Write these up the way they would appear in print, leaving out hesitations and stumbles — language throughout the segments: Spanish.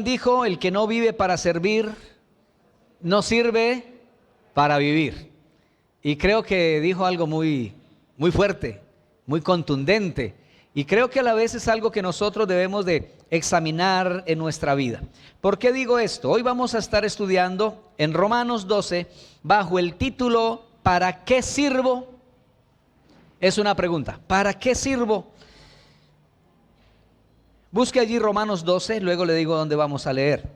Dijo: el que no vive para servir, no sirve para vivir. Y creo que dijo algo muy fuerte, muy contundente. Y creo que a la vez es algo que nosotros debemos de examinar en nuestra vida. ¿Por qué digo esto? Hoy vamos a estar estudiando en Romanos 12 bajo el título ¿para qué sirvo? Es una pregunta. ¿Para qué sirvo? Busque allí Romanos 12, luego le digo dónde vamos a leer.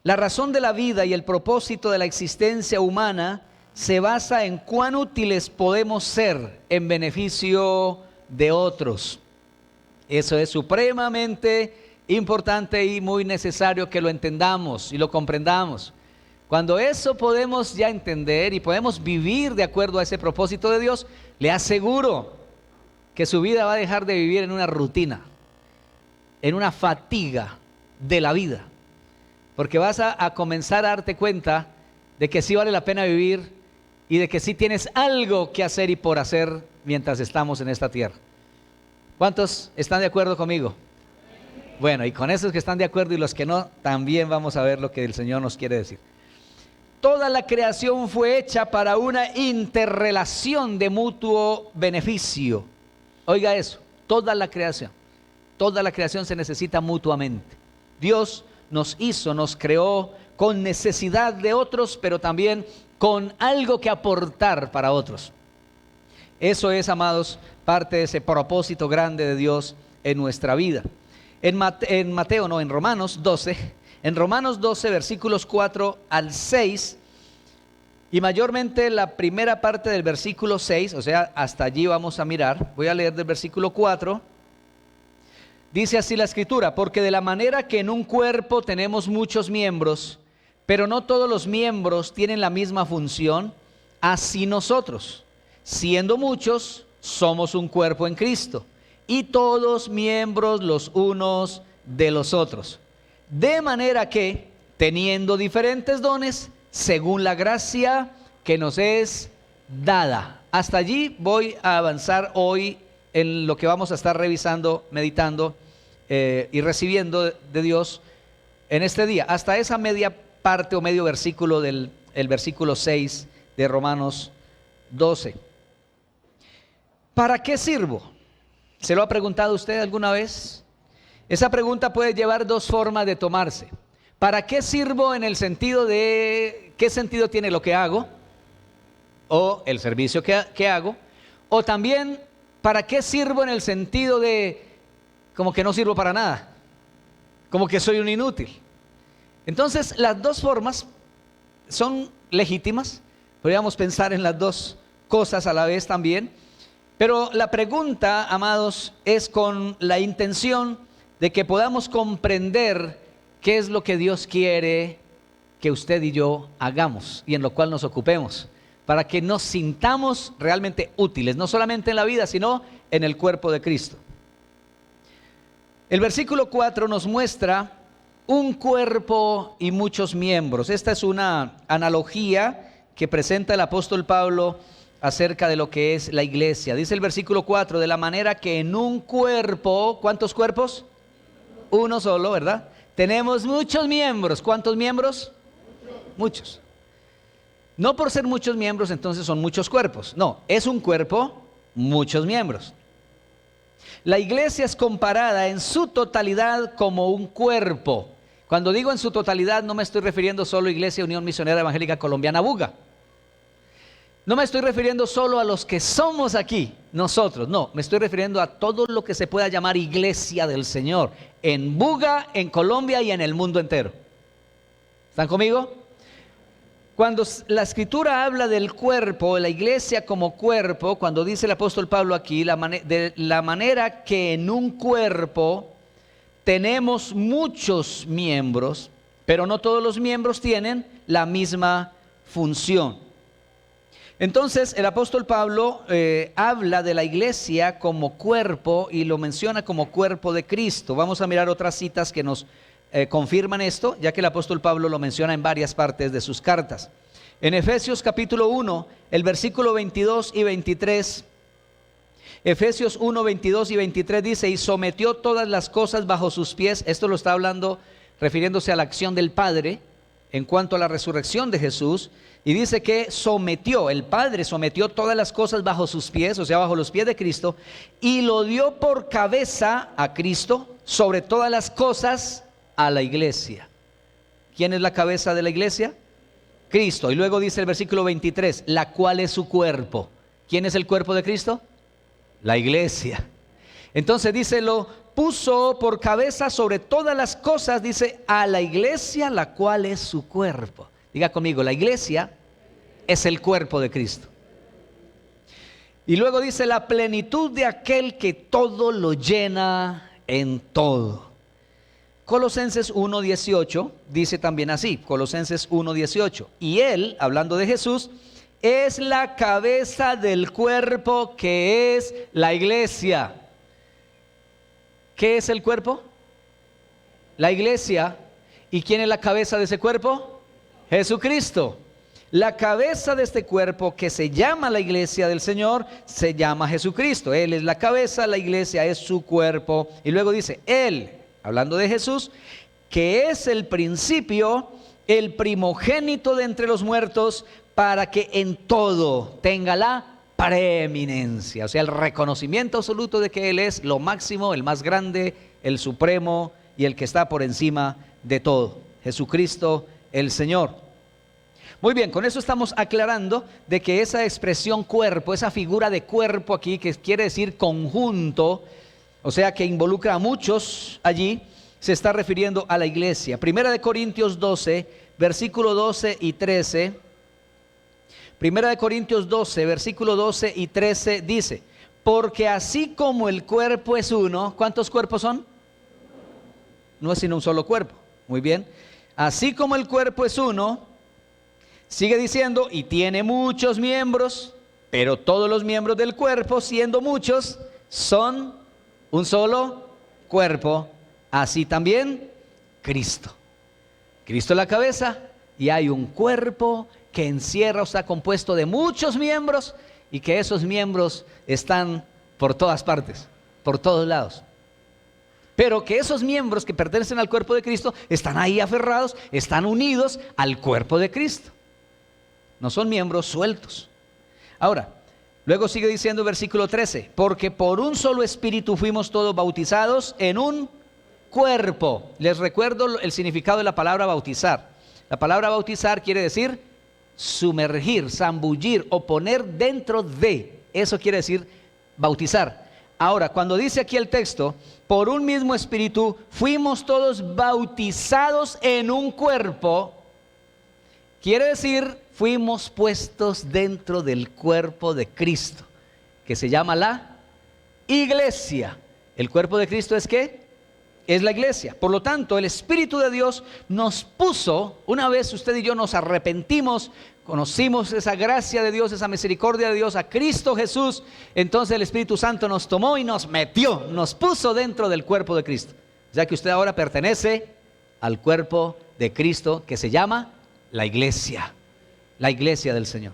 La razón de la vida y el propósito de la existencia humana se basa en cuán útiles podemos ser en beneficio de otros. Eso es supremamente importante y muy necesario que lo entendamos y lo comprendamos. Cuando eso podemos ya entender y podemos vivir de acuerdo a ese propósito de Dios, le aseguro que su vida va a dejar de vivir en una rutina, en una fatiga de la vida, porque vas a comenzar a darte cuenta de que sí vale la pena vivir y de que sí tienes algo que hacer y por hacer mientras estamos en esta tierra. ¿Cuántos están de acuerdo conmigo? Bueno, y con esos que están de acuerdo y los que no, también vamos a ver lo que el Señor nos quiere decir. Toda la creación fue hecha para una interrelación de mutuo beneficio. Oiga eso, toda la creación se necesita mutuamente. Dios nos hizo, nos creó con necesidad de otros, pero también con algo que aportar para otros. Eso es, amados, parte de ese propósito grande de Dios en nuestra vida. En Romanos 12, versículos 4 al 6, y mayormente la primera parte del versículo 6, o sea, hasta allí vamos a mirar. Voy a leer del versículo 4. Dice así la Escritura: porque de la manera que en un cuerpo tenemos muchos miembros, pero no todos los miembros tienen la misma función, así nosotros, siendo muchos, somos un cuerpo en Cristo, y todos miembros los unos de los otros. De manera que, teniendo diferentes dones, según la gracia que nos es dada. Hasta allí voy a avanzar hoy en lo que vamos a estar revisando, meditando y recibiendo de Dios en este día, hasta esa media parte o medio versículo del versículo 6 de Romanos 12. ¿Para qué sirvo? ¿Se lo ha preguntado usted alguna vez? Esa pregunta puede llevar dos formas de tomarse. ¿Para qué sirvo en el sentido de qué sentido tiene lo que hago o el servicio que hago? O también, ¿para qué sirvo en el sentido de como que no sirvo para nada, como que soy un inútil? Entonces, las dos formas son legítimas. Podríamos pensar en las dos cosas a la vez también. Pero la pregunta, amados, es con la intención de que podamos comprender qué es lo que Dios quiere que usted y yo hagamos y en lo cual nos ocupemos, para que nos sintamos realmente útiles, no solamente en la vida, sino en el cuerpo de Cristo. El versículo 4 nos muestra un cuerpo y muchos miembros. Esta es una analogía que presenta el apóstol Pablo acerca de lo que es la iglesia. Dice el versículo 4, de la manera que en un cuerpo, ¿cuántos cuerpos? Uno solo, ¿verdad? Tenemos muchos miembros. ¿Cuántos miembros? Muchos. No por ser muchos miembros entonces son muchos cuerpos. No, es un cuerpo, muchos miembros. La iglesia es comparada en su totalidad como un cuerpo. Cuando digo en su totalidad, no me estoy refiriendo solo a Iglesia Unión Misionera Evangélica Colombiana Buga. No me estoy refiriendo solo a los que somos aquí, nosotros. No, me estoy refiriendo a todo lo que se pueda llamar iglesia del Señor, en Buga, en Colombia y en el mundo entero. ¿Están conmigo? Cuando la Escritura habla del cuerpo, la iglesia como cuerpo, cuando dice el apóstol Pablo aquí, de la manera que en un cuerpo tenemos muchos miembros, pero no todos los miembros tienen la misma función. Entonces el apóstol Pablo habla de la iglesia como cuerpo y lo menciona como cuerpo de Cristo. Vamos a mirar otras citas que nos confirman esto, ya que el apóstol Pablo lo menciona en varias partes de sus cartas. En Efesios capítulo 1, el versículo 22 y 23, Efesios 1, 22 y 23 dice: y sometió todas las cosas bajo sus pies. Esto lo está hablando refiriéndose a la acción del Padre en cuanto a la resurrección de Jesús, y dice que el Padre sometió todas las cosas bajo sus pies, o sea, bajo los pies de Cristo, y lo dio por cabeza a Cristo sobre todas las cosas a la iglesia. ¿Quién es la cabeza de la iglesia? Cristo. Y luego dice el versículo 23, la cual es su cuerpo. ¿Quién es el cuerpo de Cristo? La iglesia. Entonces dice, lo puso por cabeza sobre todas las cosas, dice, a la iglesia, la cual es su cuerpo. Diga conmigo, la iglesia es el cuerpo de Cristo. Y luego dice, la plenitud de aquel que todo lo llena en todo. Colosenses 1:18 dice también así, Colosenses 1:18, y él, hablando de Jesús, es la cabeza del cuerpo que es la iglesia. ¿Qué es el cuerpo? La iglesia. ¿Y quién es la cabeza de ese cuerpo? Jesucristo. La cabeza de este cuerpo que se llama la iglesia del Señor se llama Jesucristo. Él es la cabeza, la iglesia es su cuerpo. Y luego dice, él, hablando de Jesús, que es el principio, el primogénito de entre los muertos, para que en todo tenga la preeminencia, o sea, el reconocimiento absoluto de que Él es lo máximo, el más grande, el supremo y el que está por encima de todo. Jesucristo el Señor. Muy bien, con eso estamos aclarando de que esa expresión cuerpo, esa figura de cuerpo aquí, que quiere decir conjunto, o sea, que involucra a muchos allí, se está refiriendo a la iglesia. Primera de Corintios 12, versículo 12 y 13. Primera de Corintios 12, versículo 12 y 13 dice, porque así como el cuerpo es uno, ¿cuántos cuerpos son? No es sino un solo cuerpo. Muy bien. Así como el cuerpo es uno, sigue diciendo, y tiene muchos miembros, pero todos los miembros del cuerpo, siendo muchos, son un solo cuerpo. Así también Cristo. Cristo es la cabeza y hay un cuerpo que encierra o está compuesto de muchos miembros y que esos miembros están por todas partes, por todos lados. Pero que esos miembros que pertenecen al cuerpo de Cristo están ahí aferrados, están unidos al cuerpo de Cristo. No son miembros sueltos. Ahora, luego sigue diciendo el versículo 13, porque por un solo espíritu fuimos todos bautizados en un cuerpo. Les recuerdo el significado de la palabra bautizar. La palabra bautizar quiere decir sumergir, zambullir o poner dentro de. Eso quiere decir bautizar. Ahora, cuando dice aquí el texto, por un mismo espíritu fuimos todos bautizados en un cuerpo, quiere decir fuimos puestos dentro del cuerpo de Cristo, que se llama la iglesia. ¿El cuerpo de Cristo es qué? Es la iglesia. Por lo tanto, el Espíritu de Dios nos puso, una vez usted y yo nos arrepentimos, conocimos esa gracia de Dios, esa misericordia de Dios, a Cristo Jesús, entonces el Espíritu Santo nos tomó y nos metió, nos puso dentro del cuerpo de Cristo. O sea que usted ahora pertenece al cuerpo de Cristo que se llama la iglesia del Señor.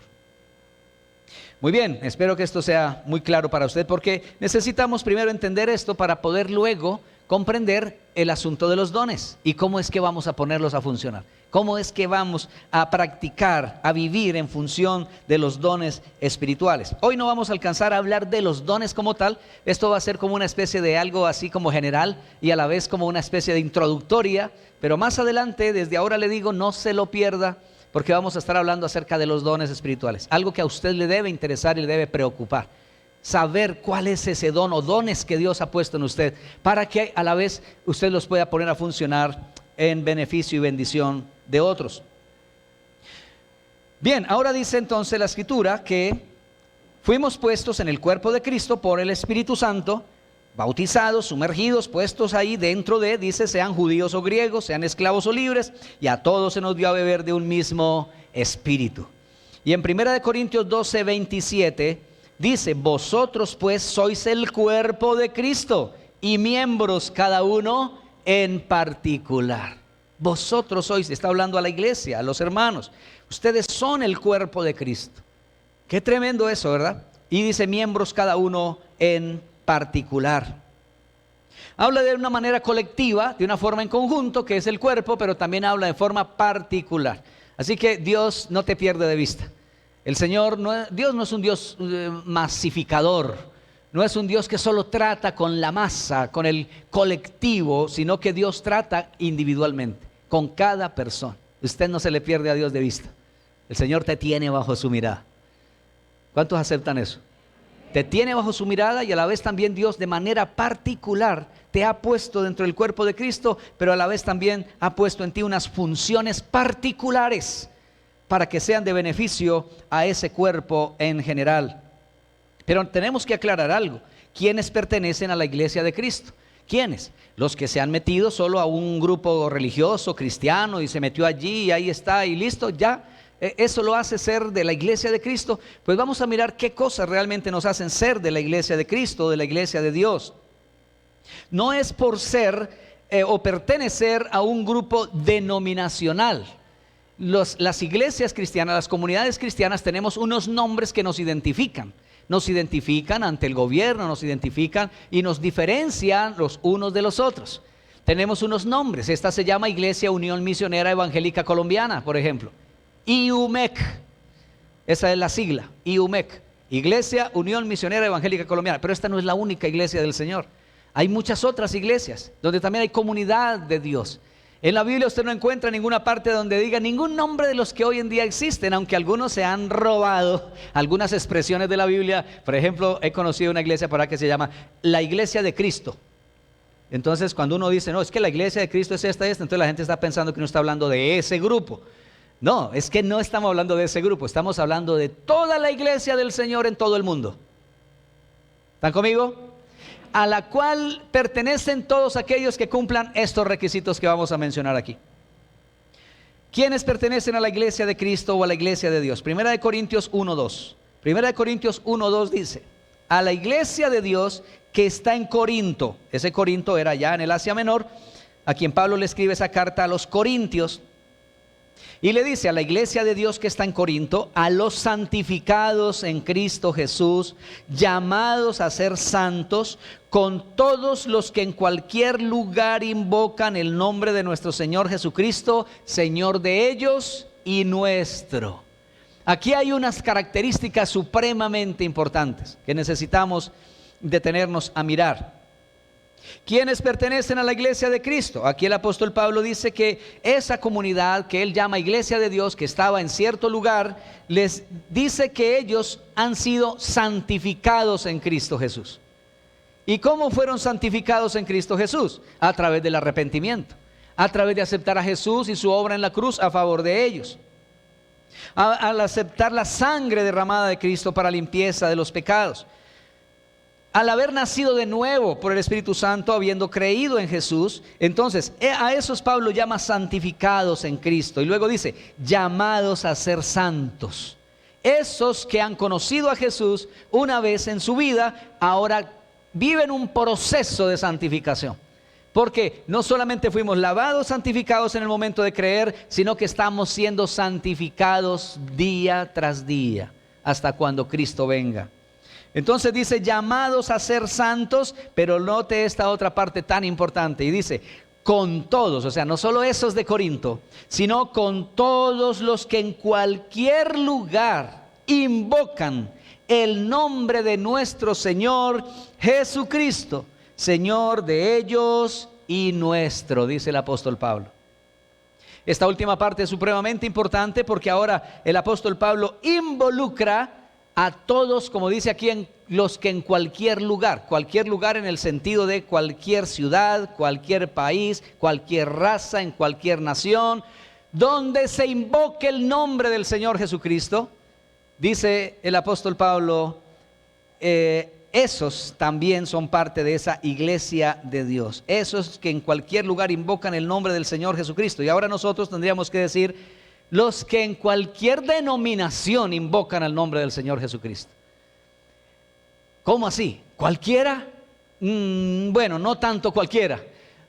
Muy bien, espero que esto sea muy claro para usted, porque necesitamos primero entender esto para poder luego comprender el asunto de los dones y cómo es que vamos a ponerlos a funcionar, cómo es que vamos a practicar, a vivir en función de los dones espirituales. Hoy no vamos a alcanzar a hablar de los dones como tal, esto va a ser como una especie de algo así como general y a la vez como una especie de introductoria, pero más adelante, desde ahora le digo, no se lo pierda, porque vamos a estar hablando acerca de los dones espirituales, algo que a usted le debe interesar y le debe preocupar. Saber cuál es ese don o dones que Dios ha puesto en usted, para que a la vez usted los pueda poner a funcionar en beneficio y bendición de otros. Bien, ahora dice entonces la Escritura que fuimos puestos en el cuerpo de Cristo por el Espíritu Santo, bautizados, sumergidos, puestos ahí dentro de, dice, sean judíos o griegos, sean esclavos o libres, y a todos se nos dio a beber de un mismo Espíritu. Y en 1 Corintios 12, 27 dice, vosotros pues sois el cuerpo de Cristo y miembros cada uno en particular. Vosotros sois, está hablando a la iglesia, a los hermanos. Ustedes son el cuerpo de Cristo. Qué tremendo eso, ¿verdad? Y dice miembros cada uno en particular. Habla de una manera colectiva, de una forma en conjunto, que es el cuerpo, pero también habla de forma particular. Así que Dios no te pierde de vista. El Señor, Dios no es un Dios masificador, no es un Dios que solo trata con la masa, con el colectivo, sino que Dios trata individualmente, con cada persona. Usted no se le pierde a Dios de vista. El Señor te tiene bajo su mirada. ¿Cuántos aceptan eso? Te tiene bajo su mirada y a la vez también Dios de manera particular te ha puesto dentro del cuerpo de Cristo, pero a la vez también ha puesto en ti unas funciones particulares para que sean de beneficio a ese cuerpo en general. Pero tenemos que aclarar algo. ¿Quiénes pertenecen a la iglesia de Cristo? ¿Quiénes? Los que se han metido solo a un grupo religioso, cristiano, y se metió allí y ahí está y listo, ya. Eso lo hace ser de la iglesia de Cristo. Pues vamos a mirar qué cosas realmente nos hacen ser de la iglesia de Cristo, de la iglesia de Dios. No es por ser o pertenecer a un grupo denominacional. Las iglesias cristianas, las comunidades cristianas, tenemos unos nombres que nos identifican. Nos identifican ante el gobierno, nos identifican y nos diferencian los unos de los otros. Tenemos unos nombres. Esta se llama Iglesia Unión Misionera Evangélica Colombiana, por ejemplo. IUMEC, esa es la sigla, IUMEC, Iglesia Unión Misionera Evangélica Colombiana. Pero esta no es la única iglesia del Señor. Hay muchas otras iglesias donde también hay comunidad de Dios. En la Biblia usted no encuentra ninguna parte donde diga ningún nombre de los que hoy en día existen, aunque algunos se han robado algunas expresiones de la Biblia. Por ejemplo, he conocido una iglesia por ahí que se llama la Iglesia de Cristo. Entonces cuando uno dice, no, es que la Iglesia de Cristo es esta, entonces la gente está pensando que uno está hablando de ese grupo. No, es que no estamos hablando de ese grupo, estamos hablando de toda la iglesia del Señor en todo el mundo. ¿Están conmigo? A la cual pertenecen todos aquellos que cumplan estos requisitos que vamos a mencionar aquí. ¿Quiénes pertenecen a la iglesia de Cristo o a la iglesia de Dios? Primera de Corintios 1:2. Primera de Corintios 1:2 dice: a la iglesia de Dios que está en Corinto. Ese Corinto era ya en el Asia Menor, a quien Pablo le escribe esa carta a los corintios. Y le dice a la iglesia de Dios que está en Corinto, a los santificados en Cristo Jesús, llamados a ser santos, con todos los que en cualquier lugar invocan el nombre de nuestro Señor Jesucristo, Señor de ellos y nuestro. Aquí hay unas características supremamente importantes que necesitamos detenernos a mirar. ¿Quiénes pertenecen a la iglesia de Cristo? Aquí el apóstol Pablo dice que esa comunidad que él llama iglesia de Dios, que estaba en cierto lugar, les dice que ellos han sido santificados en Cristo Jesús. ¿Y cómo fueron santificados en Cristo Jesús? A través del arrepentimiento, a través de aceptar a Jesús y su obra en la cruz a favor de ellos. Al aceptar la sangre derramada de Cristo para limpieza de los pecados. Al haber nacido de nuevo por el Espíritu Santo, habiendo creído en Jesús, entonces a esos Pablo llama santificados en Cristo. Y luego dice, llamados a ser santos. Esos que han conocido a Jesús una vez en su vida, ahora viven un proceso de santificación. Porque no solamente fuimos lavados, santificados en el momento de creer, sino que estamos siendo santificados día tras día, hasta cuando Cristo venga. Entonces dice llamados a ser santos, pero note esta otra parte tan importante y dice con todos, o sea, no solo esos de Corinto, sino con todos los que en cualquier lugar invocan el nombre de nuestro Señor Jesucristo, Señor de ellos y nuestro, dice el apóstol Pablo. Esta última parte es supremamente importante porque ahora el apóstol Pablo involucra a todos, como dice aquí, en los que en cualquier lugar en el sentido de cualquier ciudad, cualquier país, cualquier raza, en cualquier nación, donde se invoque el nombre del Señor Jesucristo, dice el apóstol Pablo, esos también son parte de esa iglesia de Dios, esos que en cualquier lugar invocan el nombre del Señor Jesucristo. Y ahora nosotros tendríamos que decir, los que en cualquier denominación invocan al nombre del Señor Jesucristo. ¿Cómo así? ¿Cualquiera? Bueno, no tanto cualquiera,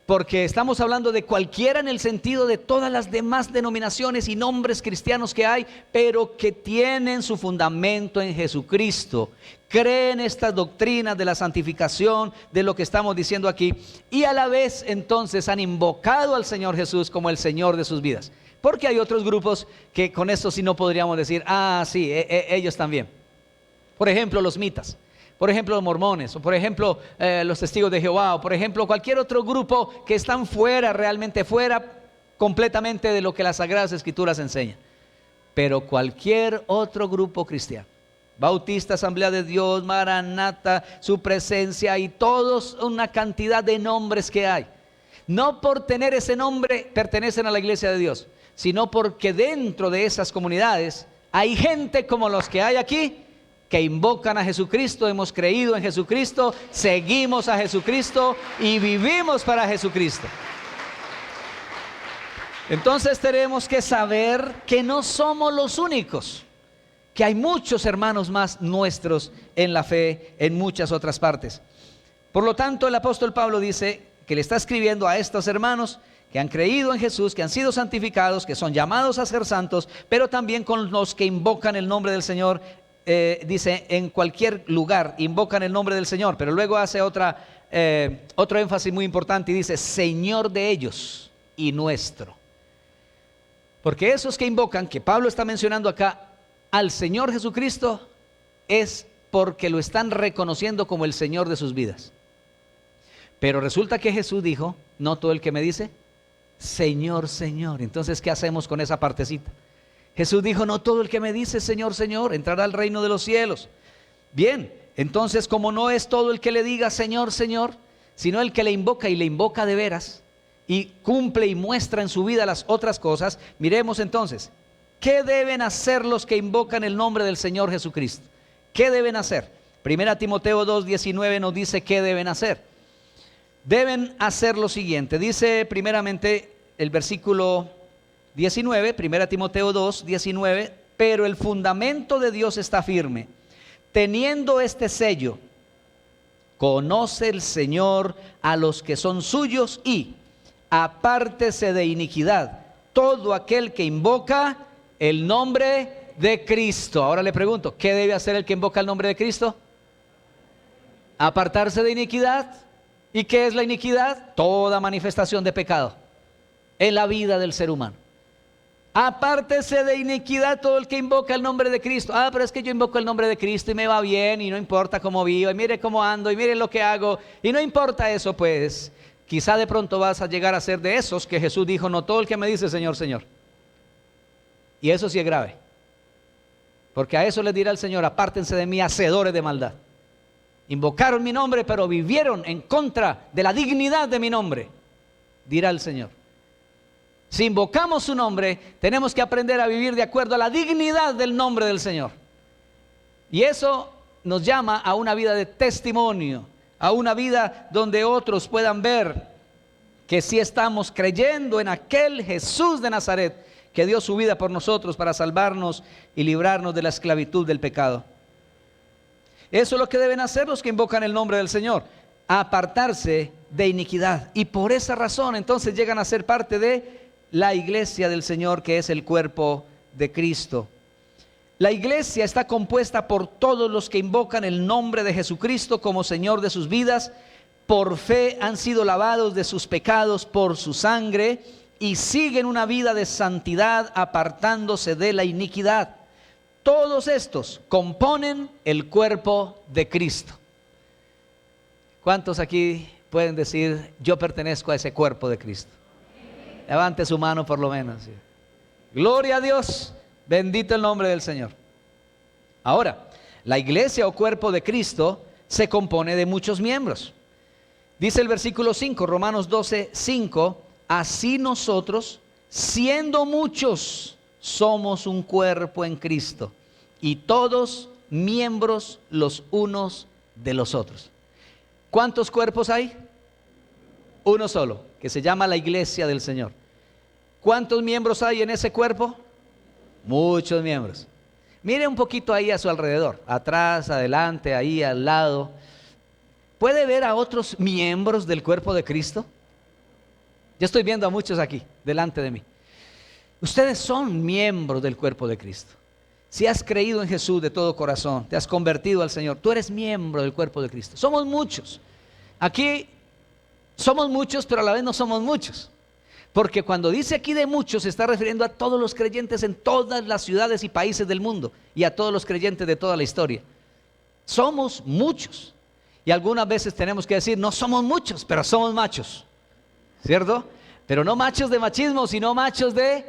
porque estamos hablando de cualquiera en el sentido de todas las demás denominaciones y nombres cristianos que hay, pero que tienen su fundamento en Jesucristo, creen estas doctrinas de la santificación, de lo que estamos diciendo aquí, y a la vez entonces han invocado al Señor Jesús como el Señor de sus vidas. Porque hay otros grupos que con esto sí no podríamos decir, sí, ellos también. Por ejemplo, los mitas, por ejemplo, los mormones, o por ejemplo, los testigos de Jehová, o por ejemplo, cualquier otro grupo que están fuera, realmente fuera completamente de lo que las Sagradas Escrituras enseñan. Pero cualquier otro grupo cristiano, Bautista, Asamblea de Dios, Maranata, Su Presencia y todos una cantidad de nombres que hay, no por tener ese nombre pertenecen a la iglesia de Dios, sino porque dentro de esas comunidades hay gente como los que hay aquí, que invocan a Jesucristo, hemos creído en Jesucristo, seguimos a Jesucristo y vivimos para Jesucristo. Entonces tenemos que saber que no somos los únicos, que hay muchos hermanos más nuestros en la fe en muchas otras partes. Por lo tanto, el apóstol Pablo dice que le está escribiendo a estos hermanos que han creído en Jesús, que han sido santificados, que son llamados a ser santos, pero también con los que invocan el nombre del Señor. Dice, en cualquier lugar invocan el nombre del Señor, pero luego hace otro énfasis muy importante y dice, Señor de ellos y nuestro. Porque esos que invocan, que Pablo está mencionando acá, al Señor Jesucristo, es porque lo están reconociendo como el Señor de sus vidas. Pero resulta que Jesús dijo, no todo el que me dice, Señor, Señor. Entonces, ¿qué hacemos con esa partecita? Jesús dijo, no todo el que me dice Señor, Señor, entrará al reino de los cielos. Bien, entonces como no es todo el que le diga Señor, Señor, sino el que le invoca y le invoca de veras y cumple y muestra en su vida las otras cosas, miremos entonces, ¿qué deben hacer los que invocan el nombre del Señor Jesucristo? ¿Qué deben hacer? Primera Timoteo 2:19 nos dice qué deben hacer. Deben hacer lo siguiente, dice primeramente el versículo 19, 1 Timoteo 2, 19, pero el fundamento de Dios está firme, teniendo este sello, conoce el Señor a los que son suyos y apártese de iniquidad todo aquel que invoca el nombre de Cristo. Ahora le pregunto, ¿qué debe hacer el que invoca el nombre de Cristo? Apartarse de iniquidad. ¿Y qué es la iniquidad? Toda manifestación de pecado en la vida del ser humano. Apártese de iniquidad todo el que invoca el nombre de Cristo. Pero es que yo invoco el nombre de Cristo y me va bien y no importa cómo vivo y mire cómo ando y mire lo que hago y no importa eso, pues quizá de pronto vas a llegar a ser de esos que Jesús dijo, no todo el que me dice Señor, Señor. Y eso sí es grave, porque a eso les dirá el Señor, apártense de mí, hacedores de maldad. Invocaron mi nombre, pero vivieron en contra de la dignidad de mi nombre, dirá el Señor. Si invocamos su nombre, tenemos que aprender a vivir de acuerdo a la dignidad del nombre del Señor. Y eso nos llama a una vida de testimonio, a una vida donde otros puedan ver que sí estamos creyendo en aquel Jesús de Nazaret que dio su vida por nosotros para salvarnos y librarnos de la esclavitud del pecado. Eso es lo que deben hacer los que invocan el nombre del Señor, apartarse de iniquidad. Y por esa razón entonces llegan a ser parte de la iglesia del Señor, que es el cuerpo de Cristo. La iglesia está compuesta por todos los que invocan el nombre de Jesucristo como Señor de sus vidas. Por fe han sido lavados de sus pecados por su sangre y siguen una vida de santidad apartándose de la iniquidad. Todos estos componen el cuerpo de Cristo. ¿Cuántos aquí pueden decir, yo pertenezco a ese cuerpo de Cristo? Levante su mano por lo menos. Gloria a Dios, bendito el nombre del Señor. Ahora, la iglesia o cuerpo de Cristo se compone de muchos miembros. Dice el versículo 5, Romanos 12, 5, así nosotros, siendo muchos, somos un cuerpo en Cristo y todos miembros los unos de los otros. ¿Cuántos cuerpos hay? Uno solo, que se llama la iglesia del Señor. ¿Cuántos miembros hay en ese cuerpo? Muchos miembros. Mire un poquito ahí a su alrededor, atrás, adelante, ahí al lado. ¿Puede ver a otros miembros del cuerpo de Cristo? Yo estoy viendo a muchos aquí, delante de mí. Ustedes son miembros del cuerpo de Cristo. Si has creído en Jesús de todo corazón, te has convertido al Señor, tú eres miembro del cuerpo de Cristo. Somos muchos. Aquí somos muchos, pero a la vez no somos muchos. Porque cuando dice aquí de muchos, se está refiriendo a todos los creyentes en todas las ciudades y países del mundo y a todos los creyentes de toda la historia. Somos muchos. Y algunas veces tenemos que decir, no somos muchos, pero somos machos, ¿cierto? Pero no machos de machismo, sino machos de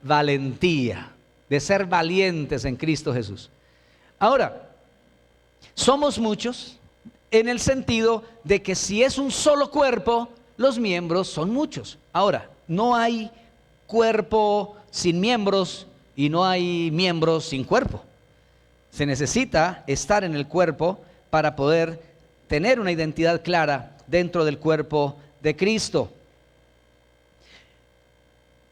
valentía, de ser valientes en Cristo Jesús. Ahora, somos muchos en el sentido de que si es un solo cuerpo, los miembros son muchos. Ahora, no hay cuerpo sin miembros y no hay miembros sin cuerpo. Se necesita estar en el cuerpo para poder tener una identidad clara dentro del cuerpo de Cristo.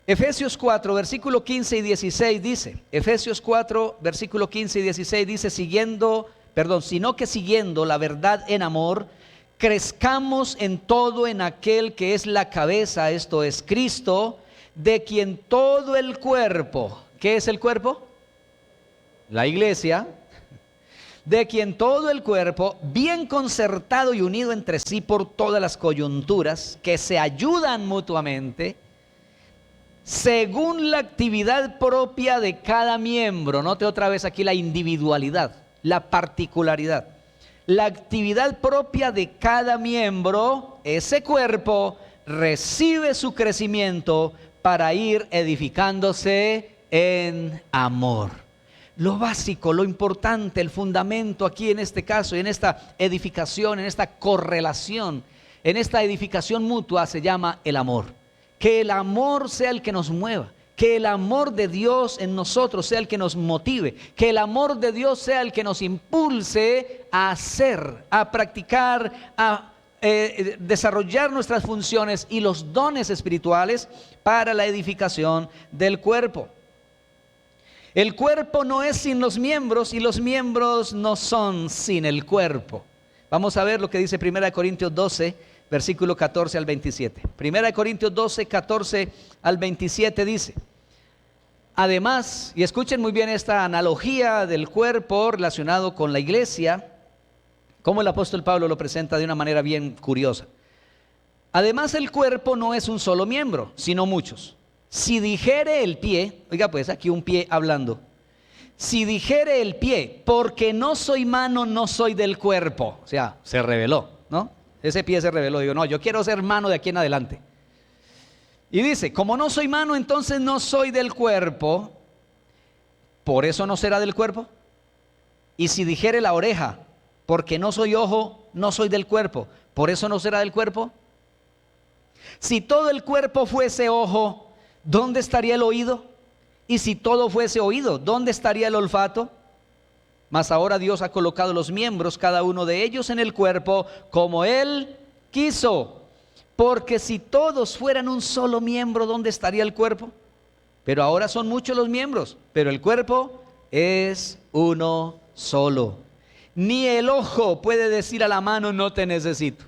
Efesios 4, versículo 15 y 16 dice, Efesios 4, versículo 15 y 16 dice, sino que siguiendo la verdad en amor, crezcamos en todo en aquel que es la cabeza, esto es Cristo, de quien todo el cuerpo, ¿qué es el cuerpo? La iglesia, de quien todo el cuerpo, bien concertado y unido entre sí por todas las coyunturas, que se ayudan mutuamente, según la actividad propia de cada miembro. Note otra vez aquí la individualidad, la particularidad. La actividad propia de cada miembro, ese cuerpo, recibe su crecimiento para ir edificándose en amor. Lo básico, lo importante, el fundamento aquí en este caso, en esta edificación, en esta correlación, en esta edificación mutua se llama el amor. Que el amor sea el que nos mueva, que el amor de Dios en nosotros sea el que nos motive, que el amor de Dios sea el que nos impulse a hacer, a practicar, a desarrollar nuestras funciones y los dones espirituales para la edificación del cuerpo. El cuerpo no es sin los miembros y los miembros no son sin el cuerpo. Vamos a ver lo que dice 1 Corintios 12, versículo 14 al 27. 1 Corintios 12, 14 al 27 dice, además, y escuchen muy bien esta analogía del cuerpo relacionado con la iglesia, como el apóstol Pablo lo presenta de una manera bien curiosa. Además, el cuerpo no es un solo miembro, sino muchos. Si dijere el pie, oiga pues, aquí un pie hablando. Si dijere el pie, porque no soy mano, no soy del cuerpo. O sea, se reveló, ¿no? Ese pie se reveló. Digo, no, yo quiero ser mano de aquí en adelante. Y dice, como no soy mano, entonces no soy del cuerpo. ¿Por eso no será del cuerpo? Y si dijere la oreja, porque no soy ojo, no soy del cuerpo. ¿Por eso no será del cuerpo? Si todo el cuerpo fuese ojo, ¿dónde estaría el oído? Y si todo fuese oído, ¿dónde estaría el olfato? Mas ahora Dios ha colocado los miembros, cada uno de ellos en el cuerpo, como Él quiso. Porque si todos fueran un solo miembro, ¿dónde estaría el cuerpo? Pero ahora son muchos los miembros, pero el cuerpo es uno solo. Ni el ojo puede decir a la mano, no te necesito.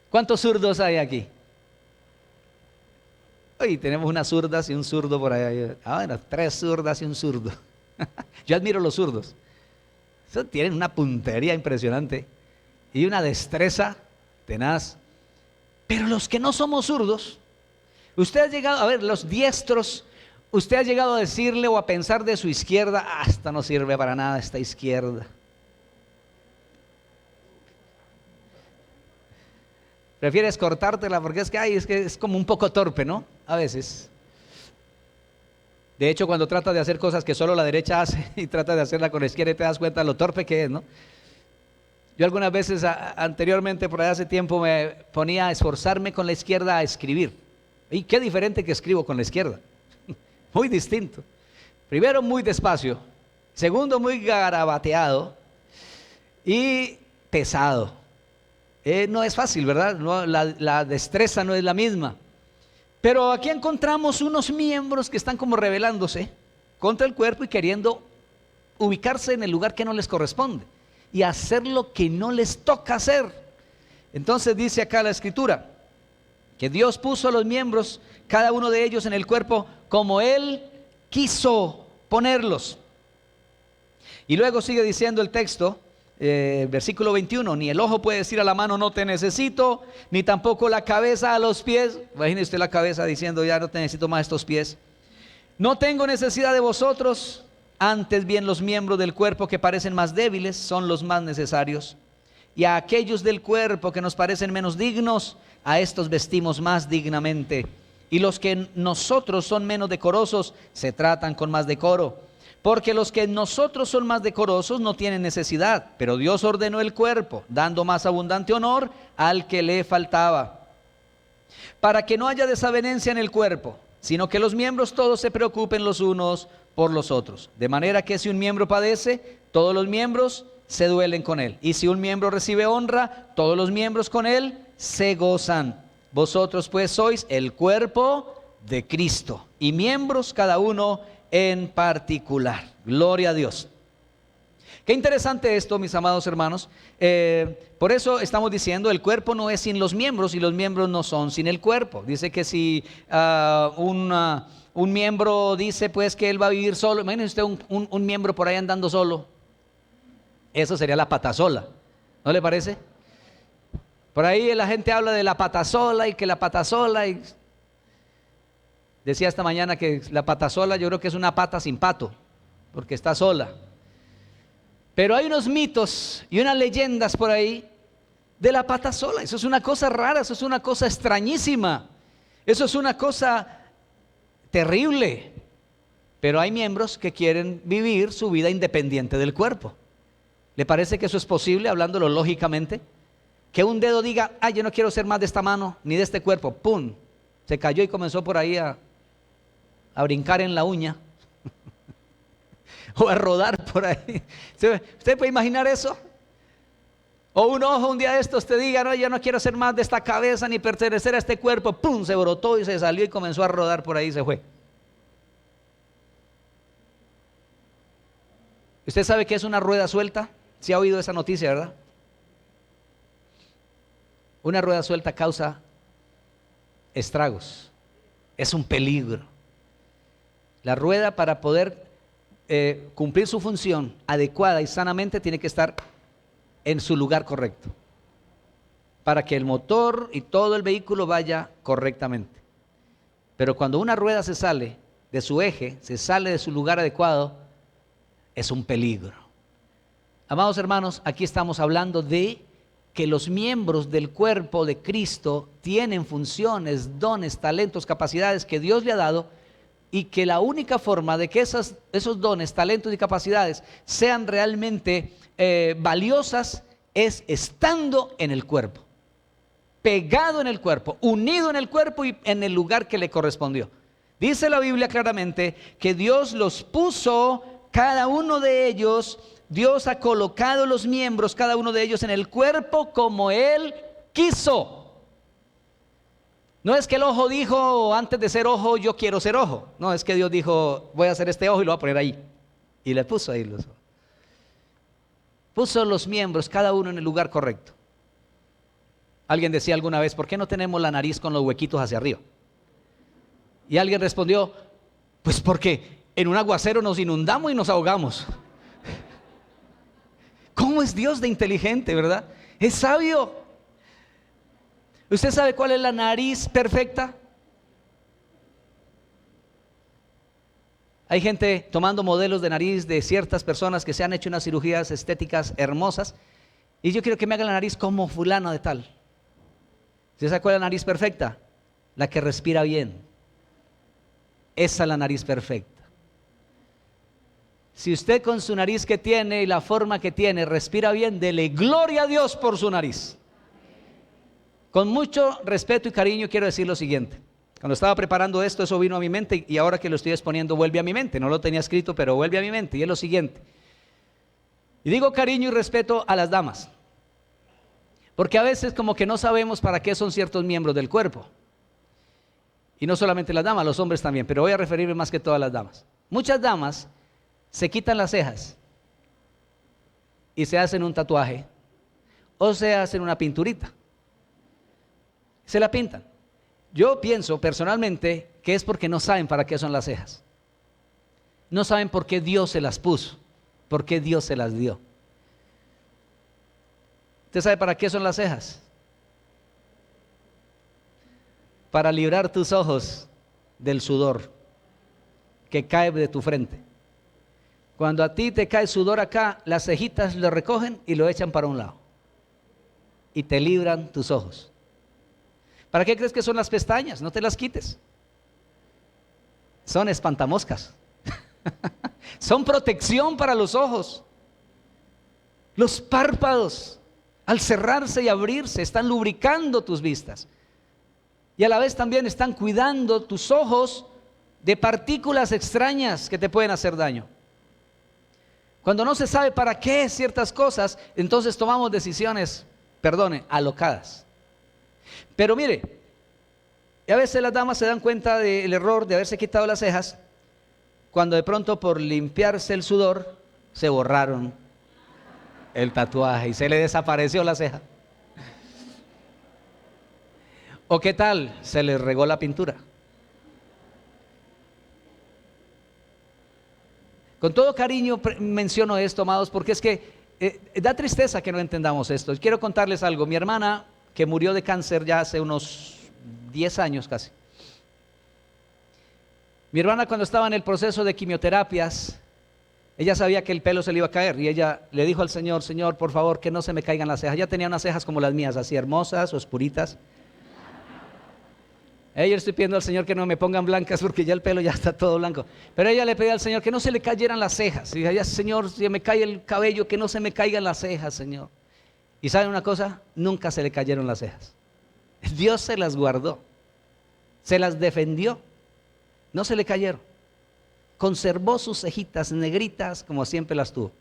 ¿Cuántos zurdos hay aquí? Hoy tenemos unas zurdas y un zurdo por allá. Bueno, 3 zurdas y un zurdo. Yo admiro los zurdos. Eso tienen una puntería impresionante y una destreza tenaz. Pero los que no somos zurdos, usted ha llegado a ver, los diestros, usted ha llegado a decirle o a pensar de su izquierda, esta no sirve para nada, esta izquierda. Prefieres cortártela porque es que es como un poco torpe, ¿no? A veces. De hecho, cuando trata de hacer cosas que solo la derecha hace y trata de hacerla con la izquierda, te das cuenta de lo torpe que es, ¿no? Yo algunas veces anteriormente, por allá hace tiempo, me ponía a esforzarme con la izquierda a escribir. Y qué diferente que escribo con la izquierda. Muy distinto. Primero, muy despacio. Segundo, muy garabateado. Y pesado. No es fácil, ¿verdad? No, la destreza no es la misma. Pero aquí encontramos unos miembros que están como rebelándose contra el cuerpo y queriendo ubicarse en el lugar que no les corresponde y hacer lo que no les toca hacer. Entonces dice acá la escritura que Dios puso a los miembros, cada uno de ellos en el cuerpo como Él quiso. ponerlos. Y luego sigue diciendo el texto, versículo 21, ni el ojo puede decir a la mano no te necesito, ni tampoco la cabeza a los pies. Imagine usted la cabeza diciendo ya no te necesito más estos pies. No tengo necesidad de vosotros, antes bien los miembros del cuerpo que parecen más débiles son los más necesarios. Y a aquellos del cuerpo que nos parecen menos dignos, a estos vestimos más dignamente. Y los que en nosotros son menos decorosos, se tratan con más decoro. Porque los que en nosotros son más decorosos no tienen necesidad, pero Dios ordenó el cuerpo, dando más abundante honor al que le faltaba. Para que no haya desavenencia en el cuerpo, sino que los miembros todos se preocupen los unos por los otros. De manera que si un miembro padece, todos los miembros se duelen con él. Y si un miembro recibe honra, todos los miembros con él se gozan. Vosotros pues sois el cuerpo de Cristo, y miembros cada uno en particular. Gloria a Dios. Qué interesante esto, mis amados hermanos. Por eso estamos diciendo, el cuerpo no es sin los miembros y los miembros no son sin el cuerpo. Dice que si un miembro dice pues que él va a vivir solo, imagínese usted un miembro por ahí andando solo. Eso sería la patasola, ¿no le parece? Por ahí la gente habla de la patasola y que la patasola, y decía esta mañana que la patasola yo creo que es una pata sin pato, porque está sola. Pero hay unos mitos y unas leyendas por ahí de la patasola. Eso es una cosa rara, eso es una cosa extrañísima, eso es una cosa terrible. Pero hay miembros que quieren vivir su vida independiente del cuerpo. ¿Le parece que eso es posible, hablándolo lógicamente? Que un dedo diga, yo no quiero ser más de esta mano ni de este cuerpo, ¡pum! Se cayó y comenzó por ahí a brincar en la uña o a rodar por ahí. ¿Usted puede imaginar eso? O un ojo un día de estos te diga, no, yo no quiero ser más de esta cabeza ni pertenecer a este cuerpo, ¡pum! Se brotó y se salió y comenzó a rodar por ahí y se fue. ¿Usted sabe qué es una rueda suelta? ¿Sí ha oído esa noticia, verdad? Una rueda suelta causa estragos, es un peligro. La rueda, para poder cumplir su función adecuada y sanamente, tiene que estar en su lugar correcto, para que el motor y todo el vehículo vaya correctamente. Pero cuando una rueda se sale de su eje, se sale de su lugar adecuado, es un peligro. Amados hermanos, aquí estamos hablando de que los miembros del cuerpo de Cristo tienen funciones, dones, talentos, capacidades que Dios le ha dado, y que la única forma de que esos dones, talentos y capacidades sean realmente valiosas es estando en el cuerpo, pegado en el cuerpo, unido en el cuerpo y en el lugar que le correspondió. Dice la Biblia claramente que Dios los puso, cada uno de ellos, Dios ha colocado los miembros, cada uno de ellos en el cuerpo como Él quiso. No es que el ojo dijo, antes de ser ojo, yo quiero ser ojo. No, es que Dios dijo, voy a hacer este ojo y lo voy a poner ahí. Y le puso ahí los ojos. Puso los miembros, cada uno en el lugar correcto. Alguien decía alguna vez, ¿por qué no tenemos la nariz con los huequitos hacia arriba? Y alguien respondió, pues porque en un aguacero nos inundamos y nos ahogamos. ¿Cómo es Dios de inteligente, verdad? Es sabio. ¿Usted sabe cuál es la nariz perfecta? Hay gente tomando modelos de nariz de ciertas personas que se han hecho unas cirugías estéticas hermosas, y yo quiero que me haga la nariz como fulano de tal. ¿Usted sabe cuál es la nariz perfecta? La que respira bien. Esa es la nariz perfecta. Si usted con su nariz que tiene y la forma que tiene respira bien, dele gloria a Dios por su nariz. Con mucho respeto y cariño quiero decir lo siguiente. Cuando estaba preparando esto, eso vino a mi mente, y ahora que lo estoy exponiendo vuelve a mi mente. No lo tenía escrito, pero vuelve a mi mente, y es lo siguiente. Y digo cariño y respeto a las damas, porque a veces como que no sabemos para qué son ciertos miembros del cuerpo. Y no solamente las damas, los hombres también, pero voy a referirme más que todo a las damas. Muchas damas se quitan las cejas y se hacen un tatuaje o se hacen una pinturita. Se la pintan. Yo pienso personalmente que es porque no saben para qué son las cejas. no saben por qué Dios se las puso, por qué Dios se las dio. ¿Usted sabe para qué son las cejas? Para librar tus ojos del sudor que cae de tu frente. Cuando a ti te cae sudor acá, las cejitas lo recogen y lo echan para un lado. Y te libran tus ojos. ¿Para qué crees que son las pestañas? No te las quites. Son espantamoscas. Son protección para los ojos. Los párpados, al cerrarse y abrirse, están lubricando tus vistas. Y a la vez también están cuidando tus ojos de partículas extrañas que te pueden hacer daño. Cuando no se sabe para qué ciertas cosas, entonces tomamos decisiones, alocadas. Pero mire, a veces las damas se dan cuenta del error de haberse quitado las cejas cuando de pronto por limpiarse el sudor se borraron el tatuaje y se le desapareció la ceja. ¿O qué tal? Se le regó la pintura. Con todo cariño menciono esto, amados, porque es que da tristeza que no entendamos esto. Quiero contarles algo. Mi hermana, que murió de cáncer ya hace unos 10 años casi. Mi hermana, cuando estaba en el proceso de quimioterapias, ella sabía que el pelo se le iba a caer y ella le dijo al Señor: Señor, por favor, que no se me caigan las cejas. Ya tenía unas cejas como las mías, así hermosas, oscuritas. Yo le estoy pidiendo al Señor que no me pongan blancas porque ya el pelo ya está todo blanco. Pero ella le pedía al Señor que no se le cayeran las cejas. Y decía: Señor, si me cae el cabello, que no se me caigan las cejas, Señor. ¿Y saben una cosa? Nunca se le cayeron las cejas. Dios se las guardó, se las defendió, no se le cayeron. Conservó sus cejitas negritas como siempre las tuvo.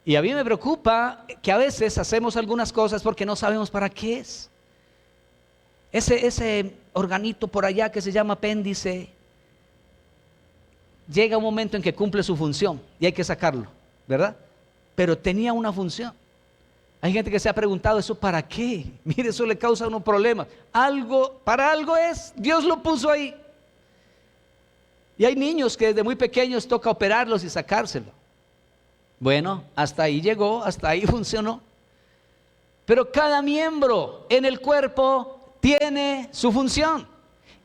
Y a mí me preocupa que a veces hacemos algunas cosas porque no sabemos para qué es. Ese organito por allá que se llama apéndice, llega un momento en que cumple su función y hay que sacarlo, ¿verdad? Pero tenía una función. Hay gente que se ha preguntado: ¿eso para qué? Mire, eso le causa unos problemas. Para algo es, Dios lo puso ahí. Y hay niños que desde muy pequeños toca operarlos y sacárselo. Bueno, hasta ahí llegó, hasta ahí funcionó. Pero cada miembro en el cuerpo tiene su función.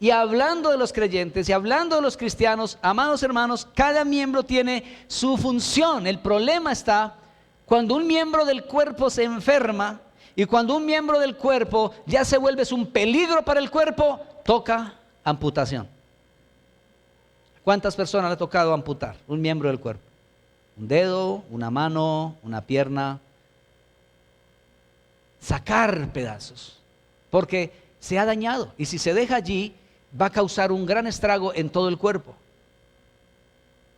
Y hablando de los creyentes y hablando de los cristianos, amados hermanos, cada miembro tiene su función. El problema está cuando un miembro del cuerpo se enferma y cuando un miembro del cuerpo ya se vuelve un peligro para el cuerpo, toca amputación. ¿Cuántas personas le ha tocado amputar un miembro del cuerpo? Un dedo, una mano, una pierna. Sacar pedazos, porque se ha dañado, y si se deja allí va a causar un gran estrago en todo el cuerpo.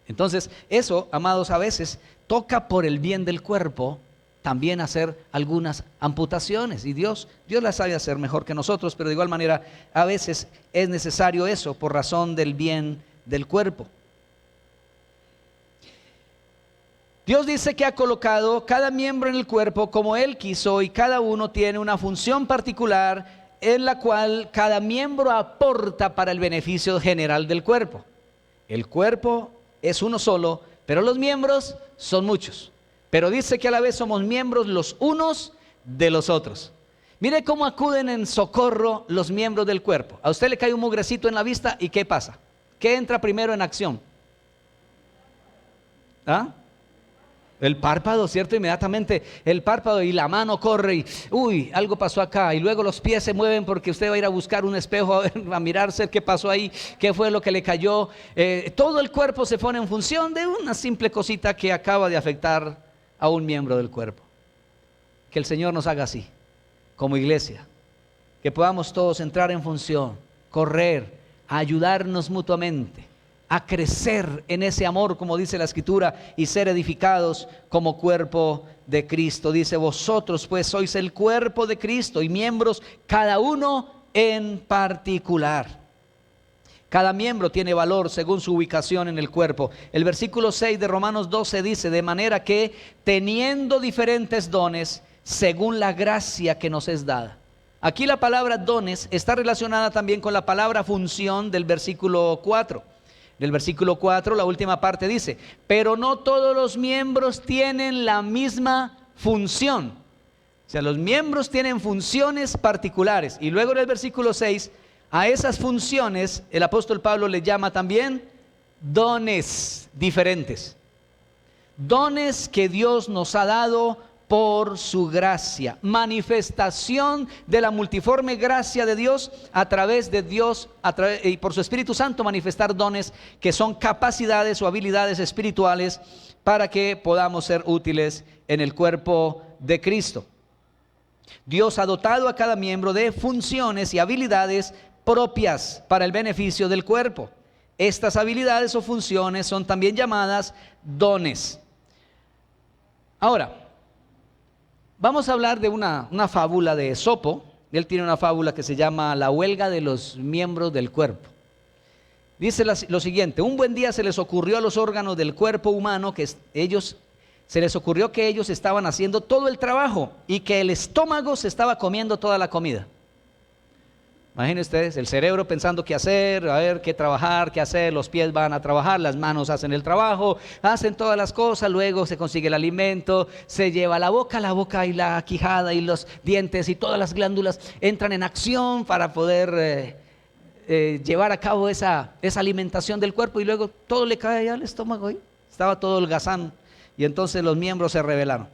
Entonces eso, amados, a veces toca por el bien del cuerpo también hacer algunas amputaciones, y Dios las sabe hacer mejor que nosotros, pero de igual manera a veces es necesario eso por razón del bien del cuerpo. Dios dice que ha colocado cada miembro en el cuerpo como Él quiso, y cada uno tiene una función particular en la cual cada miembro aporta para el beneficio general del cuerpo. El cuerpo es uno solo, pero los miembros son muchos. Pero dice que a la vez somos miembros los unos de los otros. Mire cómo acuden en socorro los miembros del cuerpo. A usted le cae un mugrecito en la vista y ¿qué pasa? ¿Qué entra primero en acción? ¿Ah? El párpado, ¿cierto? Inmediatamente el párpado y la mano corre y uy, algo pasó acá, y luego los pies se mueven porque usted va a ir a buscar un espejo a mirarse qué pasó ahí, qué fue lo que le cayó. Todo el cuerpo se pone en función de una simple cosita que acaba de afectar a un miembro del cuerpo. Que el Señor nos haga así, como iglesia, que podamos todos entrar en función, correr, ayudarnos mutuamente, a crecer en ese amor, como dice la Escritura, y ser edificados como cuerpo de Cristo. Dice: vosotros pues sois el cuerpo de Cristo y miembros cada uno en particular. Cada miembro tiene valor según su ubicación en el cuerpo. El versículo 6 de Romanos 12 dice: de manera que teniendo diferentes dones según la gracia que nos es dada. Aquí la palabra dones está relacionada también con la palabra función del versículo 4. En el versículo 4, la última parte dice, pero no todos los miembros tienen la misma función. O sea, los miembros tienen funciones particulares. Y luego en el versículo 6, a esas funciones el apóstol Pablo le llama también dones diferentes. Dones que Dios nos ha dado por su gracia, manifestación de la multiforme gracia de Dios a través de Dios y por su Espíritu Santo manifestar dones que son capacidades o habilidades espirituales para que podamos ser útiles en el cuerpo de Cristo. Dios ha dotado a cada miembro de funciones y habilidades propias para el beneficio del cuerpo. Estas habilidades o funciones son también llamadas dones. Ahora, vamos a hablar de una fábula de Esopo. Él tiene una fábula que se llama La huelga de los miembros del cuerpo. Dice lo siguiente: un buen día se les ocurrió a los órganos del cuerpo humano que ellos estaban haciendo todo el trabajo y que el estómago se estaba comiendo toda la comida. Imaginen ustedes, el cerebro pensando qué hacer, a ver qué trabajar, qué hacer, los pies van a trabajar, las manos hacen el trabajo, hacen todas las cosas, luego se consigue el alimento, se lleva la boca y la quijada y los dientes y todas las glándulas entran en acción para poder llevar a cabo esa alimentación del cuerpo, y luego todo le cae allá al estómago, ¿eh? Estaba todo holgazán, y entonces los miembros se rebelaron.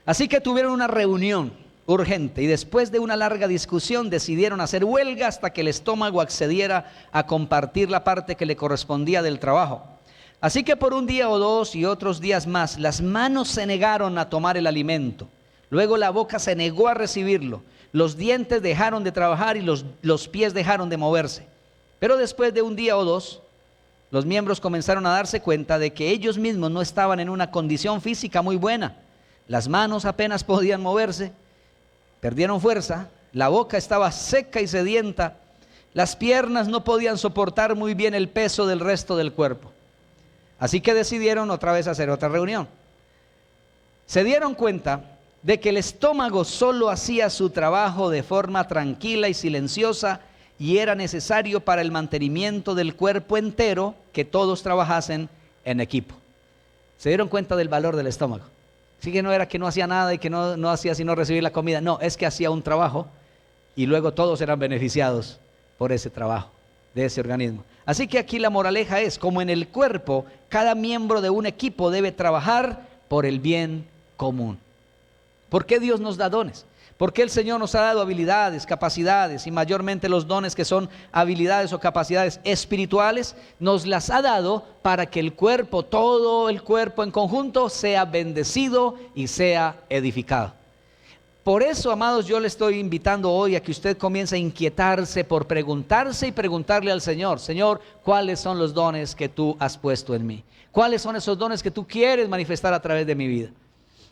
Así que tuvieron una reunión urgente y después de una larga discusión decidieron hacer huelga hasta que el estómago accediera a compartir la parte que le correspondía del trabajo. Así que por un día o dos y otros días más, las manos se negaron a tomar el alimento, luego la boca se negó a recibirlo, los dientes dejaron de trabajar y los pies dejaron de moverse. Pero después de un día o dos, los miembros comenzaron a darse cuenta de que ellos mismos no estaban en una condición física muy buena. Las manos apenas podían moverse, perdieron fuerza, la boca estaba seca y sedienta, las piernas no podían soportar muy bien el peso del resto del cuerpo. Así que decidieron otra vez hacer otra reunión. Se dieron cuenta de que el estómago solo hacía su trabajo de forma tranquila y silenciosa, y era necesario para el mantenimiento del cuerpo entero que todos trabajasen en equipo. Se dieron cuenta del valor del estómago. Así que no era que no hacía nada y que no hacía sino recibir la comida. No, es que hacía un trabajo y luego todos eran beneficiados por ese trabajo de ese organismo. Así que aquí la moraleja es, como en el cuerpo, cada miembro de un equipo debe trabajar por el bien común. ¿Por qué Dios nos da dones? ¿Por qué el Señor nos ha dado habilidades, capacidades, y mayormente los dones que son habilidades o capacidades espirituales? Nos las ha dado para que el cuerpo, todo el cuerpo en conjunto, sea bendecido y sea edificado. Por eso, amados, yo le estoy invitando hoy a que usted comience a inquietarse por preguntarse y preguntarle al Señor: Señor, ¿cuáles son los dones que tú has puesto en mí? ¿Cuáles son esos dones que tú quieres manifestar a través de mi vida?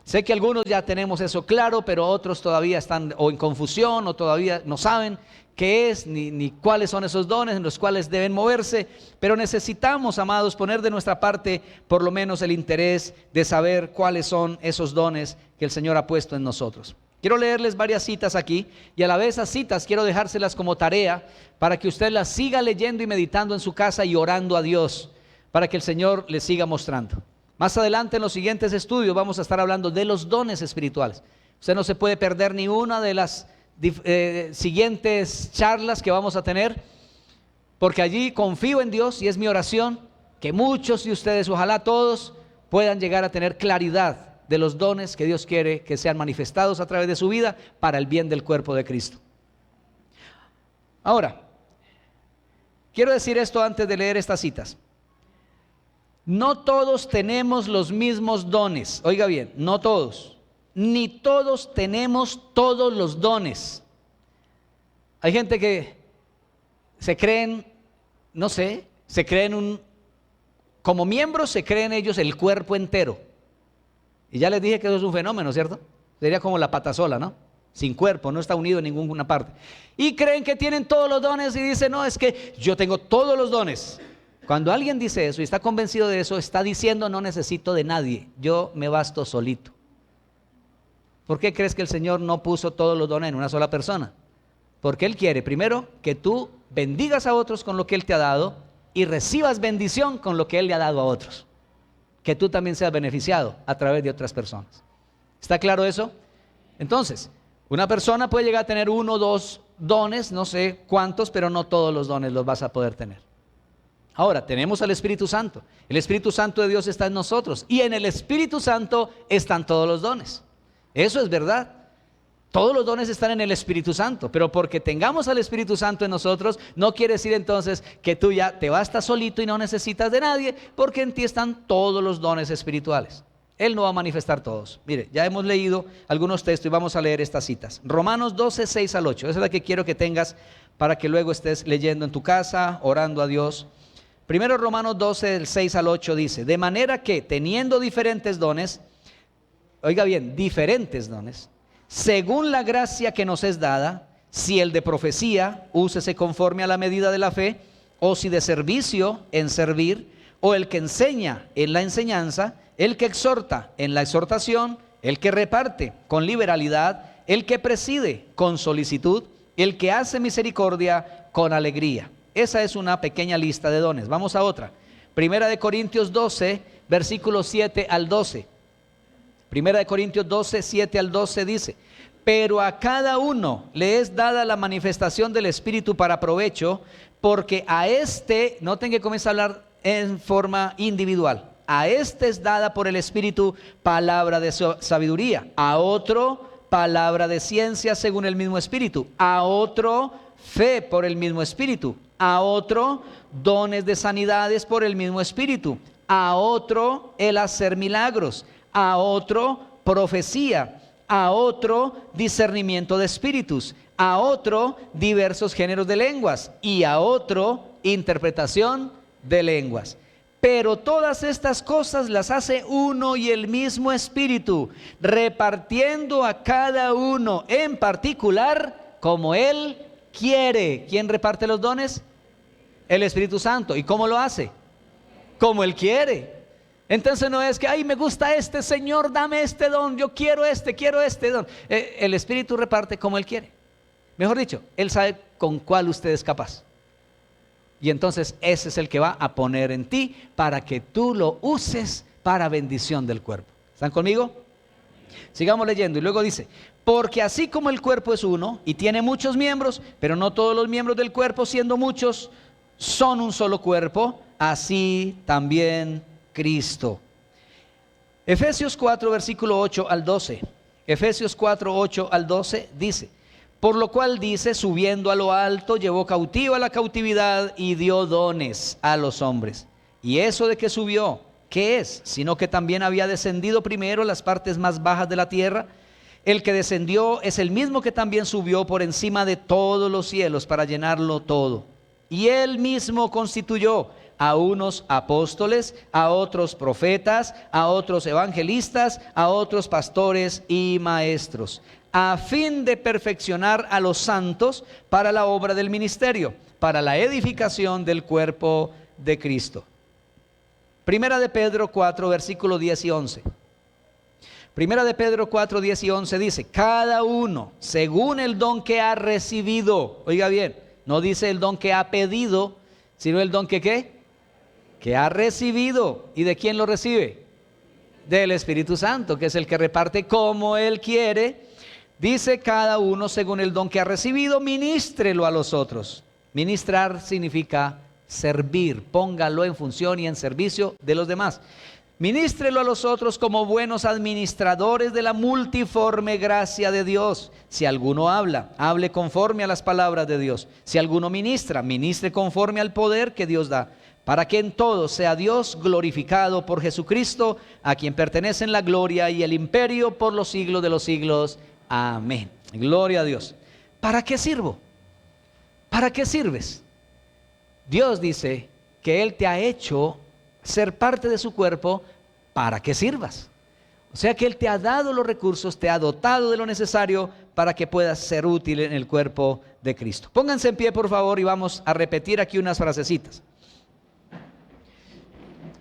Sé que algunos ya tenemos eso claro, pero otros todavía están o en confusión o todavía no saben qué es ni cuáles son esos dones en los cuales deben moverse. Pero necesitamos, amados, poner de nuestra parte por lo menos el interés de saber cuáles son esos dones que el Señor ha puesto en nosotros. Quiero leerles varias citas aquí, y a la vez esas citas quiero dejárselas como tarea para que usted las siga leyendo y meditando en su casa y orando a Dios para que el Señor les siga mostrando. Más adelante en los siguientes estudios vamos a estar hablando de los dones espirituales. Usted no se puede perder ni una de las siguientes charlas que vamos a tener, porque allí confío en Dios y es mi oración que muchos de ustedes, ojalá todos, puedan llegar a tener claridad de los dones que Dios quiere que sean manifestados a través de su vida para el bien del cuerpo de Cristo. Ahora, quiero decir esto antes de leer estas citas. No todos tenemos los mismos dones. Oiga bien, no todos. Ni todos tenemos todos los dones. Hay gente que se creen, no sé, como miembros se creen ellos el cuerpo entero. Y ya les dije que eso es un fenómeno, ¿cierto? Sería como la patasola, ¿no? Sin cuerpo, no está unido en ninguna parte. Y creen que tienen todos los dones y dicen: no, es que yo tengo todos los dones. Cuando alguien dice eso y está convencido de eso, está diciendo: no necesito de nadie, yo me basto solito. ¿Por qué crees que el Señor no puso todos los dones en una sola persona? Porque Él quiere, primero, que tú bendigas a otros con lo que Él te ha dado, y recibas bendición con lo que Él le ha dado a otros. Que tú también seas beneficiado a través de otras personas. ¿Está claro eso? Entonces, una persona puede llegar a tener 1 o 2 dones, no sé cuántos, pero no todos los dones los vas a poder tener. Ahora, tenemos al Espíritu Santo. El Espíritu Santo de Dios está en nosotros. Y en el Espíritu Santo están todos los dones. Eso es verdad. Todos los dones están en el Espíritu Santo. Pero porque tengamos al Espíritu Santo en nosotros, no quiere decir entonces que tú ya te bastas solito y no necesitas de nadie, porque en ti están todos los dones espirituales. Él no va a manifestar todos. Mire, ya hemos leído algunos textos y vamos a leer estas citas. Romanos 12, 6 al 8. Esa es la que quiero que tengas para que luego estés leyendo en tu casa, orando a Dios. Primero Romanos 12, del 6 al 8 dice: de manera que teniendo diferentes dones, oiga bien, diferentes dones, según la gracia que nos es dada, si el de profecía, úsese conforme a la medida de la fe, o si de servicio, en servir, o el que enseña, en la enseñanza, el que exhorta, en la exhortación, el que reparte, con liberalidad, el que preside, con solicitud, el que hace misericordia, con alegría. Esa es una pequeña lista de dones. Vamos a otra. Primera de Corintios 12, versículos 7 al 12. Primera de Corintios 12, 7 al 12 dice: pero a cada uno le es dada la manifestación del Espíritu para provecho, porque a este, noten que comienza a hablar en forma individual, a este es dada por el Espíritu palabra de sabiduría, a otro palabra de ciencia según el mismo Espíritu, a otro fe por el mismo Espíritu, a otro dones de sanidades por el mismo Espíritu, a otro el hacer milagros, a otro profecía, a otro discernimiento de espíritus, a otro diversos géneros de lenguas y a otro interpretación de lenguas. Pero todas estas cosas las hace uno y el mismo Espíritu, repartiendo a cada uno en particular como Él quiere. ¿Quién reparte los dones? El Espíritu Santo. ¿Y cómo lo hace? Como Él quiere. Entonces no es que, ay, me gusta este, Señor, dame este don, yo quiero este don. El Espíritu reparte como Él quiere. Mejor dicho, Él sabe con cuál usted es capaz. Y entonces ese es el que va a poner en ti para que tú lo uses para bendición del cuerpo. ¿Están conmigo? Sigamos leyendo y luego dice: porque así como el cuerpo es uno y tiene muchos miembros, pero no todos los miembros del cuerpo, siendo muchos, son un solo cuerpo, así también Cristo. Efesios 4, versículo 8 al 12. Efesios 4, 8 al 12 dice: por lo cual dice, subiendo a lo alto, llevó cautiva la cautividad y dio dones a los hombres. Y eso de que subió, ¿qué es? Sino que también había descendido primero a las partes más bajas de la tierra. El que descendió es el mismo que también subió por encima de todos los cielos para llenarlo todo. Y él mismo constituyó a unos apóstoles, a otros profetas, a otros evangelistas, a otros pastores y maestros, a fin de perfeccionar a los santos para la obra del ministerio, para la edificación del cuerpo de Cristo. Primera de Pedro 4, versículo 10 y 11. Primera de Pedro 4, 10 y 11 dice: cada uno según el don que ha recibido. Oiga bien, no dice el don que ha pedido, sino el don que ¿qué? Que ha recibido. ¿Y de quién lo recibe? Del Espíritu Santo, que es el que reparte como Él quiere. Dice: cada uno según el don que ha recibido, ministrelo a los otros. Ministrar significa servir, póngalo en función y en servicio de los demás. Ministrelo a los otros como buenos administradores de la multiforme gracia de Dios. Si alguno habla, hable conforme a las palabras de Dios. Si alguno ministra, ministre conforme al poder que Dios da, para que en todo sea Dios glorificado por Jesucristo, a quien pertenecen la gloria y el imperio por los siglos de los siglos. Amén. Gloria a Dios. ¿Para qué sirvo? ¿Para qué sirves? Dios dice que Él te ha hecho ser parte de su cuerpo para que sirvas. O sea que Él te ha dado los recursos, te ha dotado de lo necesario para que puedas ser útil en el cuerpo de Cristo. Pónganse en pie, por favor, y vamos a repetir aquí unas frasecitas.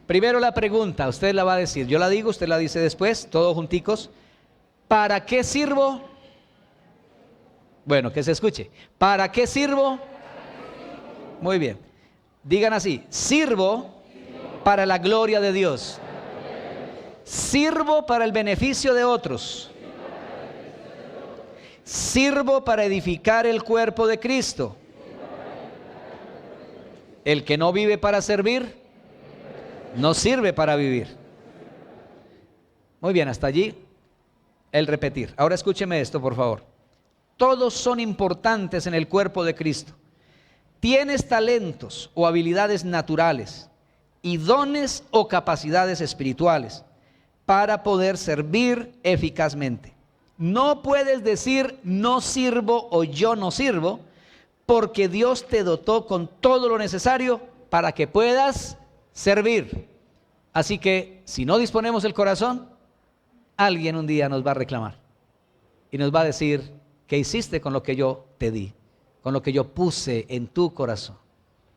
Primero la pregunta, usted la va a decir, yo la digo, usted la dice después, todos junticos. ¿Para qué sirvo? Bueno, que se escuche. ¿Para qué sirvo? Muy bien. Digan así: sirvo para la gloria de Dios. Sirvo para el beneficio de otros. Sirvo para edificar el cuerpo de Cristo. El que no vive para servir, no sirve para vivir. Muy bien, hasta allí el repetir. Ahora escúcheme esto, por favor. Todos son importantes en el cuerpo de Cristo. Tienes talentos o habilidades naturales y dones o capacidades espirituales para poder servir eficazmente. No puedes decir no sirvo o yo no sirvo, porque Dios te dotó con todo lo necesario para que puedas servir. Así que si no disponemos el corazón, alguien un día nos va a reclamar y nos va a decir: ¿qué hiciste con lo que yo te di? Con lo que yo puse en tu corazón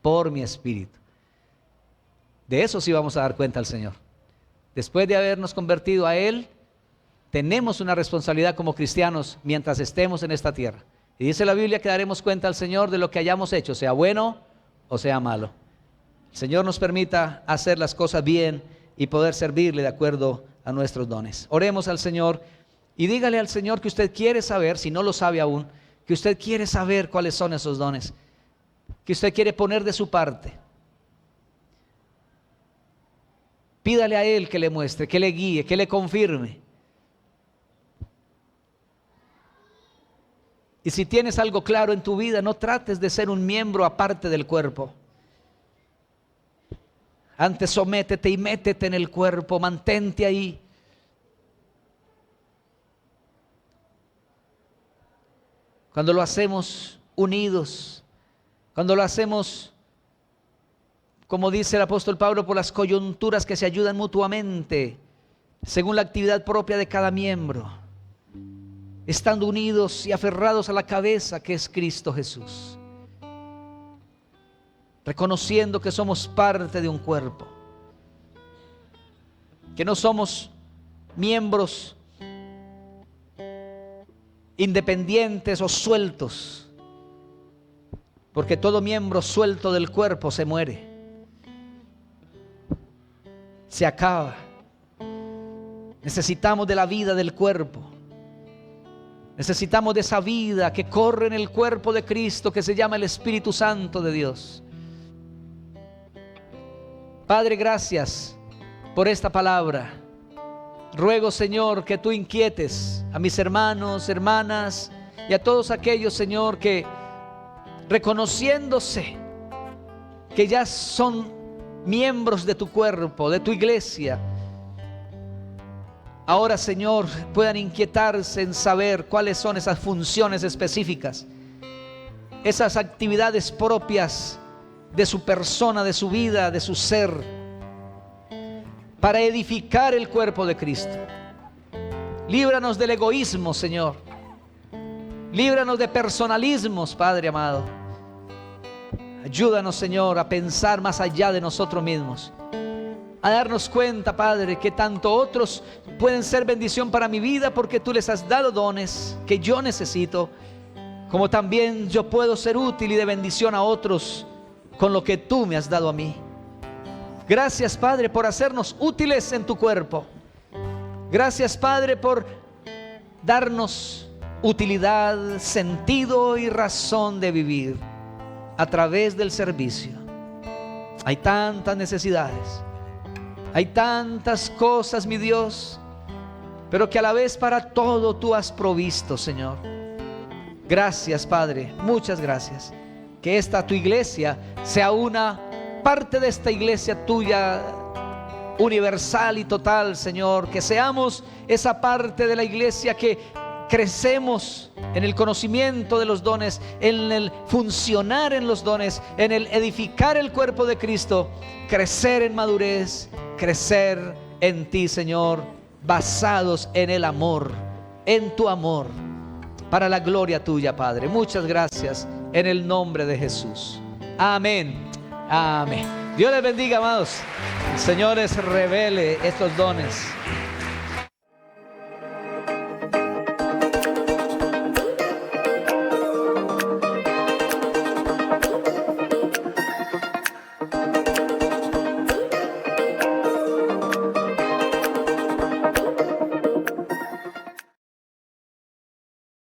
por mi espíritu. De eso sí vamos a dar cuenta al Señor. Después de habernos convertido a Él, tenemos una responsabilidad como cristianos mientras estemos en esta tierra. Y dice la Biblia que daremos cuenta al Señor de lo que hayamos hecho, sea bueno o sea malo. El Señor nos permita hacer las cosas bien y poder servirle de acuerdo a nuestros dones. Oremos al Señor y dígale al Señor que usted quiere saber, si no lo sabe aún, que usted quiere saber cuáles son esos dones, que usted quiere poner de su parte. Pídale a Él que le muestre, que le guíe, que le confirme. Y si tienes algo claro en tu vida, no trates de ser un miembro aparte del cuerpo. Antes sométete y métete en el cuerpo, mantente ahí. Cuando lo hacemos unidos, cuando lo hacemos, como dice el apóstol Pablo, por las coyunturas que se ayudan mutuamente, según la actividad propia de cada miembro, estando unidos y aferrados a la cabeza que es Cristo Jesús, reconociendo que somos parte de un cuerpo, que no somos miembros independientes o sueltos, porque todo miembro suelto del cuerpo se muere, se acaba. Necesitamos de la vida del cuerpo. Necesitamos de esa vida que corre en el cuerpo de Cristo, que se llama el Espíritu Santo de Dios. Padre, gracias por esta palabra. Ruego, Señor, que tú inquietes a mis hermanos, hermanas y a todos aquellos, Señor, que reconociéndose que ya son miembros de tu cuerpo, de tu iglesia, ahora, Señor, puedan inquietarse en saber cuáles son esas funciones específicas, esas actividades propias de su persona, de su vida, de su ser, para edificar el cuerpo de Cristo. Líbranos del egoísmo, Señor. Líbranos de personalismos, Padre amado. Ayúdanos, Señor, a pensar más allá de nosotros mismos, a darnos cuenta, Padre, que tanto otros pueden ser bendición para mi vida porque tú les has dado dones que yo necesito, como también yo puedo ser útil y de bendición a otros con lo que tú me has dado a mí. Gracias, Padre, por hacernos útiles en tu cuerpo. Gracias, Padre, por darnos utilidad, sentido y razón de vivir a través del servicio. Hay tantas necesidades, hay tantas cosas, mi Dios, pero que a la vez para todo tú has provisto, Señor. Gracias, Padre, muchas gracias. Que esta tu iglesia sea una parte de esta iglesia tuya, universal y total, Señor. Que seamos esa parte de la iglesia que crecemos en el conocimiento de los dones, en el funcionar en los dones, en el edificar el cuerpo de Cristo, crecer en madurez, crecer en ti, Señor, basados en el amor, en tu amor, para la gloria tuya, Padre. Muchas gracias en el nombre de Jesús. Amén. Amén. Dios les bendiga, amados. El Señor les revele estos dones.